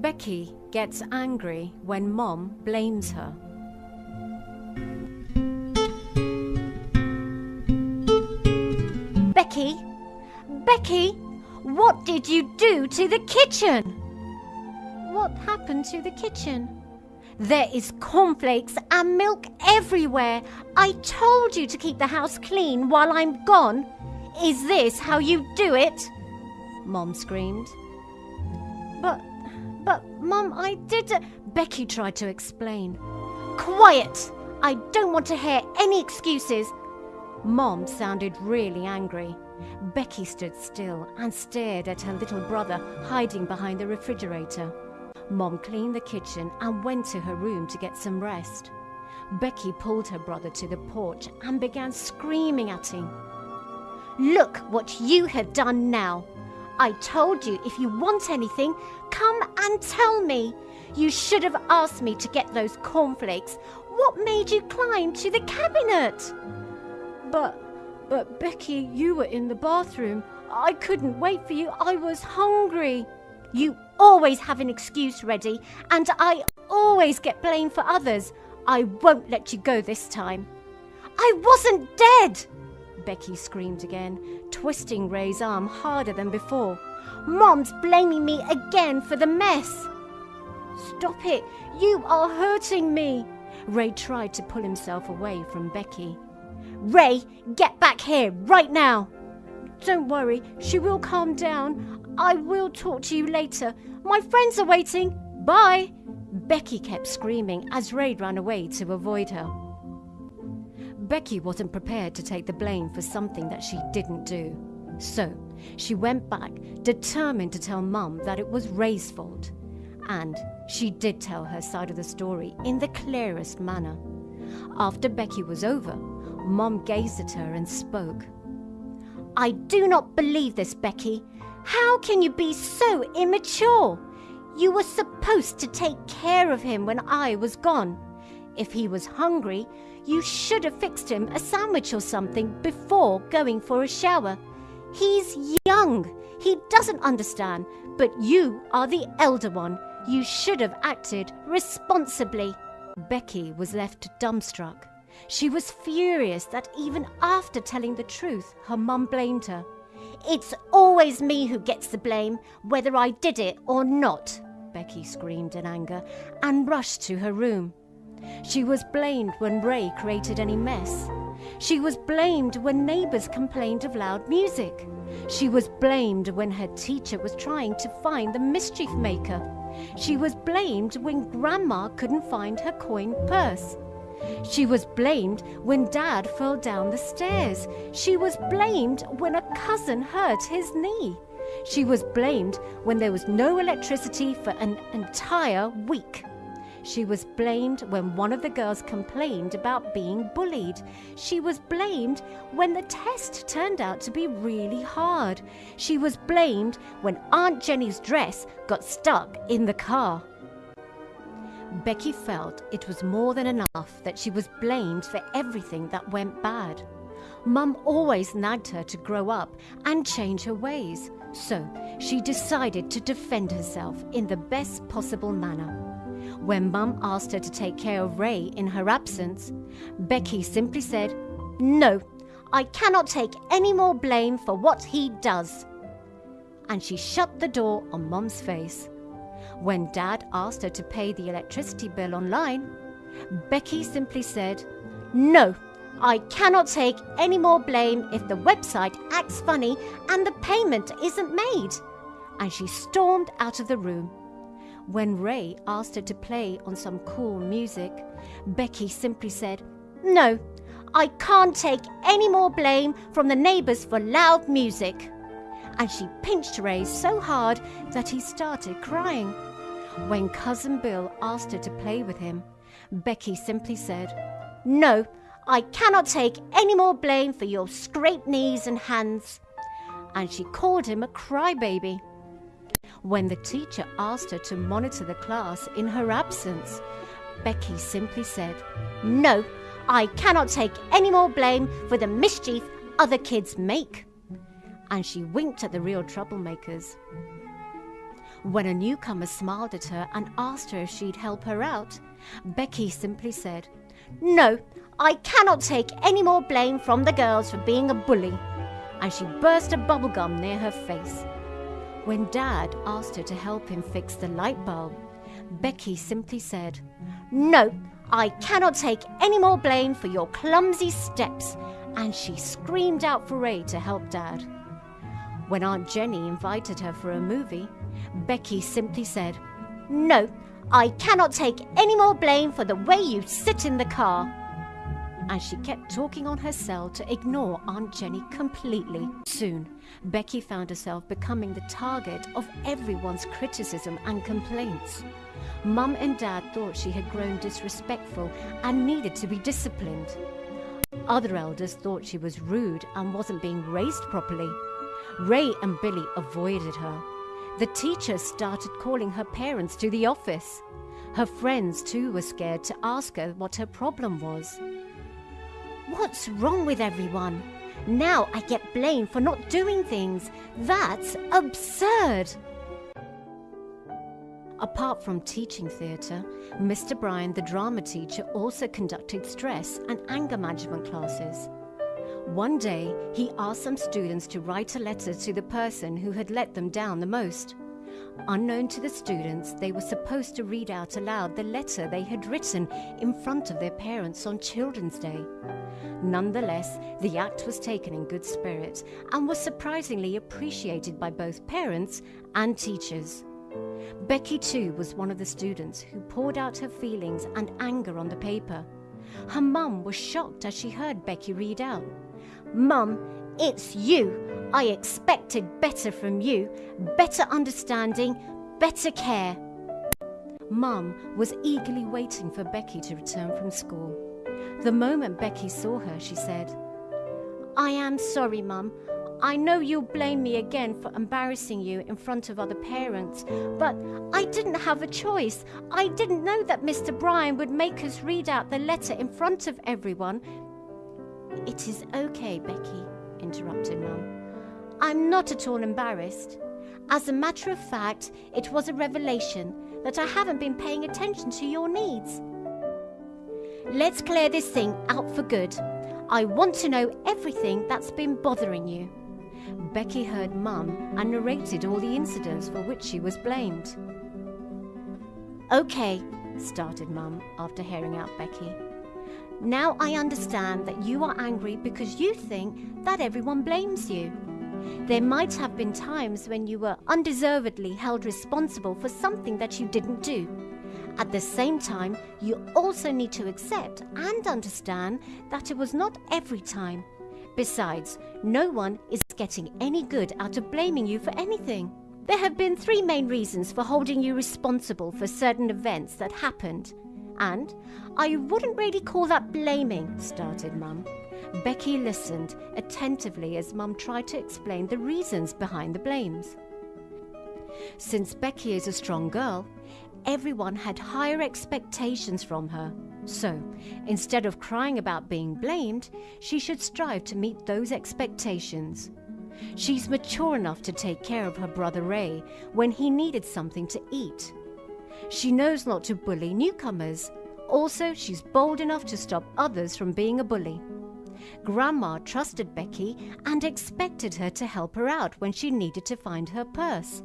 Becky gets angry when Mom blames her. Becky, what did you do to the kitchen? What happened to the kitchen? There is cornflakes and milk everywhere. I told you to keep the house clean while I'm gone. Is this how you do it? Mom screamed. But, Mom, I did... Becky tried to explain. Quiet! I don't want to hear any excuses. Mom sounded really angry. Becky stood still and stared at her little brother hiding behind the refrigerator. Mom cleaned the kitchen and went to her room to get some rest. Becky pulled her brother to the porch and began screaming at him. Look what you have done now. I told you if you want anything, come and tell me. You should have asked me to get those cornflakes. What made you climb to the cabinet? But Becky, you were in the bathroom. I couldn't wait for you. I was hungry. You always have an excuse ready, and I always get blamed for others. I won't let you go this time. I wasn't dead! Becky screamed again, twisting Ray's arm harder than before. Mom's blaming me again for the mess. Stop it! You are hurting me! Ray tried to pull himself away from Becky. Ray, get back here right now! Don't worry, she will calm down. I will talk to you later. My friends are waiting. Bye! Becky kept screaming as Ray ran away to avoid her. Becky wasn't prepared to take the blame for something that she didn't do. So she went back, determined to tell Mum that it was Ray's fault. And she did tell her side of the story in the clearest manner. After Becky was over, Mom gazed at her and spoke. I do not believe this, Becky. How can you be so immature? You were supposed to take care of him when I was gone. If he was hungry, you should have fixed him a sandwich or something before going for a shower. He's young. He doesn't understand, but you are the elder one. You should have acted responsibly. Becky was left dumbstruck. She was furious that even after telling the truth, her mum blamed her. It's always me who gets the blame, whether I did it or not, Becky screamed in anger and rushed to her room. She was blamed when Ray created any mess. She was blamed when neighbours complained of loud music. She was blamed when her teacher was trying to find the mischief maker. She was blamed when Grandma couldn't find her coin purse. She was blamed when Dad fell down the stairs. She was blamed when a cousin hurt his knee. She was blamed when there was no electricity for an entire week. She was blamed when one of the girls complained about being bullied. She was blamed when the test turned out to be really hard. She was blamed when Aunt Jenny's dress got stuck in the car. Becky felt it was more than enough that she was blamed for everything that went bad. Mum always nagged her to grow up and change her ways, so she decided to defend herself in the best possible manner. When Mum asked her to take care of Ray in her absence, Becky simply said, "No, I cannot take any more blame for what he does." And she shut the door on Mum's face. When Dad asked her to pay the electricity bill online, Becky simply said, "No, I cannot take any more blame if the website acts funny and the payment isn't made." And she stormed out of the room. When Ray asked her to play on some cool music, Becky simply said, "No, I can't take any more blame from the neighbours for loud music." And she pinched Ray so hard that he started crying. When Cousin Bill asked her to play with him, Becky simply said, "No, I cannot take any more blame for your scraped knees and hands." And she called him a crybaby. When the teacher asked her to monitor the class in her absence, Becky simply said, "No, I cannot take any more blame for the mischief other kids make." And she winked at the real troublemakers. When a newcomer smiled at her and asked her if she'd help her out, Becky simply said, "No, I cannot take any more blame from the girls for being a bully," and she burst a bubble gum near her face. When Dad asked her to help him fix the light bulb, Becky simply said, "No, I cannot take any more blame for your clumsy steps," and she screamed out for Ray to help Dad. When Aunt Jenny invited her for a movie, Becky simply said, "No, I cannot take any more blame for the way you sit in the car," and she kept talking on her cell to ignore Aunt Jenny completely. Soon, Becky found herself becoming the target of everyone's criticism and complaints. Mum and Dad thought she had grown disrespectful and needed to be disciplined. Other elders thought she was rude and wasn't being raised properly. Ray and Billy avoided her. The teachers started calling her parents to the office. Her friends too were scared to ask her what her problem was. "What's wrong with everyone? Now I get blamed for not doing things. That's absurd." Apart from teaching theatre, Mr. Bryan, the drama teacher, also conducted stress and anger management classes. One day, he asked some students to write a letter to the person who had let them down the most. Unknown to the students, they were supposed to read out aloud the letter they had written in front of their parents on Children's Day. Nonetheless, the act was taken in good spirit and was surprisingly appreciated by both parents and teachers. Becky too was one of the students who poured out her feelings and anger on the paper. Her mum was shocked as she heard Becky read out, "Mum, it's you. I expected better from you. Better understanding, better care." Mum was eagerly waiting for Becky to return from school. The moment Becky saw her, she said, "I am sorry, Mum. I know you'll blame me again for embarrassing you in front of other parents, but I didn't have a choice. I didn't know that Mr. Bryan would make us read out the letter in front of everyone." "It is okay, Becky," interrupted Mum. "I'm not at all embarrassed. As a matter of fact, it was a revelation that I haven't been paying attention to your needs. Let's clear this thing out for good. I want to know everything that's been bothering you." Becky heard Mum and narrated all the incidents for which she was blamed. "Okay," started Mum after hearing out Becky. "Now I understand that you are angry because you think that everyone blames you. There might have been times when you were undeservedly held responsible for something that you didn't do. At the same time, you also need to accept and understand that it was not every time. Besides, no one is getting any good out of blaming you for anything. There have been 3 main reasons for holding you responsible for certain events that happened. And I wouldn't really call that blaming," started Mum. Becky listened attentively as Mum tried to explain the reasons behind the blames. Since Becky is a strong girl, everyone had higher expectations from her. So, instead of crying about being blamed, she should strive to meet those expectations. She's mature enough to take care of her brother Ray when he needed something to eat. She knows not to bully newcomers. Also, she's bold enough to stop others from being a bully. Grandma trusted Becky and expected her to help her out when she needed to find her purse.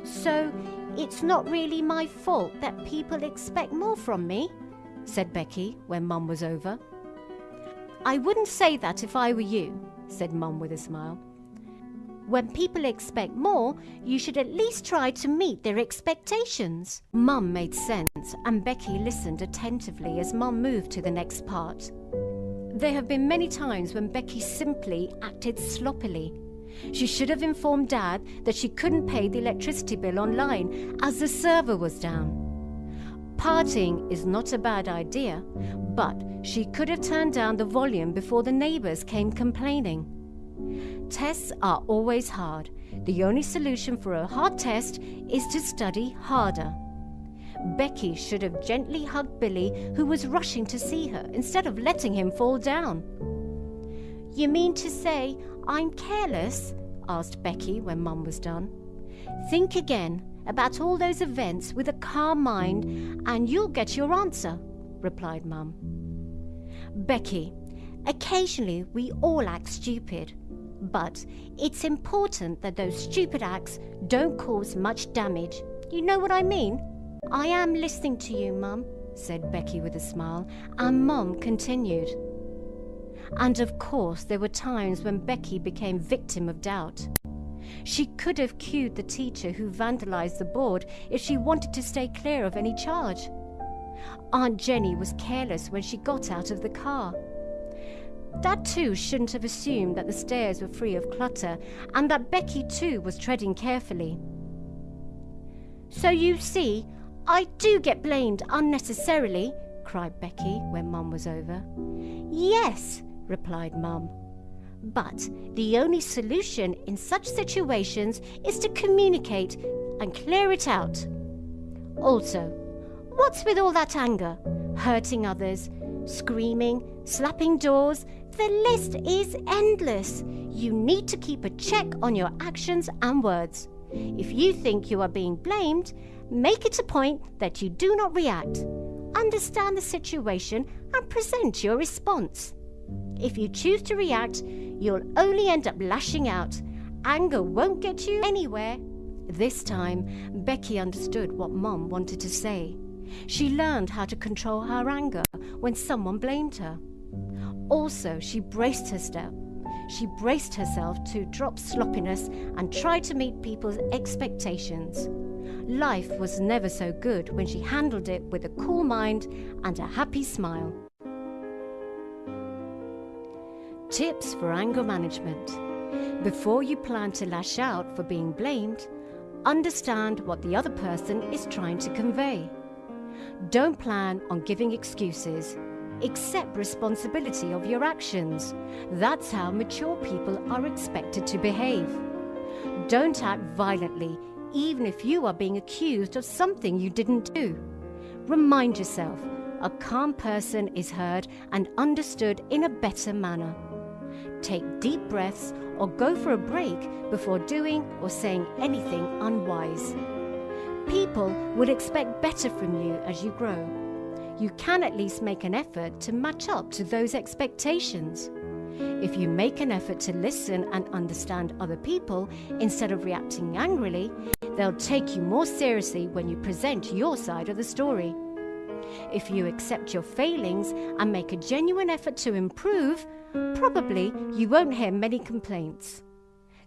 "So, it's not really my fault that people expect more from me?" said Becky when Mum was over. "I wouldn't say that if I were you," said Mum with a smile. "When people expect more, you should at least try to meet their expectations." Mum made sense and Becky listened attentively as Mum moved to the next part. There have been many times when Becky simply acted sloppily. She should have informed Dad that she couldn't pay the electricity bill online as the server was down. Partying is not a bad idea, but she could have turned down the volume before the neighbours came complaining. Tests are always hard. The only solution for a hard test is to study harder. Becky should have gently hugged Billy, who was rushing to see her, instead of letting him fall down. "You mean to say I'm careless?" asked Becky when Mum was done. Think again about all those events with a calm mind and you'll get your answer, replied Mum. Becky, occasionally we all act stupid, but it's important that those stupid acts don't cause much damage. You know what I mean? I am listening to you, Mum, said Becky with a smile, and Mum continued. And of course there were times when Becky became victim of doubt. She could have cued the teacher who vandalized the board if she wanted to stay clear of any charge. Aunt Jenny was careless when she got out of the car. Dad too shouldn't have assumed that the stairs were free of clutter and that Becky too was treading carefully. So you see, I do get blamed unnecessarily, cried Becky when Mum was over. Yes, replied Mum. But the only solution in such situations is to communicate and clear it out. Also, what's with all that anger? Hurting others, screaming, slapping doors? The list is endless. You need to keep a check on your actions and words. If you think you are being blamed, make it a point that you do not react. Understand the situation and present your response. If you choose to react, you'll only end up lashing out. Anger won't get you anywhere. This time, Becky understood what Mum wanted to say. She learned how to control her anger when someone blamed her. Also, she braced herself to drop sloppiness and try to meet people's expectations. Life was never so good when she handled it with a cool mind and a happy smile. Tips for anger management. Before you plan to lash out for being blamed, understand what the other person is trying to convey. Don't plan on giving excuses. Accept responsibility of your actions. That's how mature people are expected to behave. Don't act violently, even if you are being accused of something you didn't do. Remind yourself, a calm person is heard and understood in a better manner. Take deep breaths or go for a break before doing or saying anything unwise. People will expect better from you as you grow. You can at least make an effort to match up to those expectations. If you make an effort to listen and understand other people instead of reacting angrily, they'll take you more seriously when you present your side of the story. If you accept your failings and make a genuine effort to improve, probably you won't hear many complaints.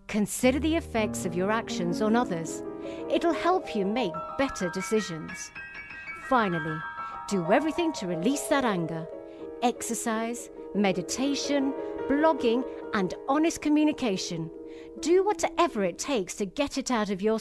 Consider the effects of your actions on others. It'll help you make better decisions. Finally, do everything to release that anger. Exercise, meditation, blogging, and honest communication. Do whatever it takes to get it out of your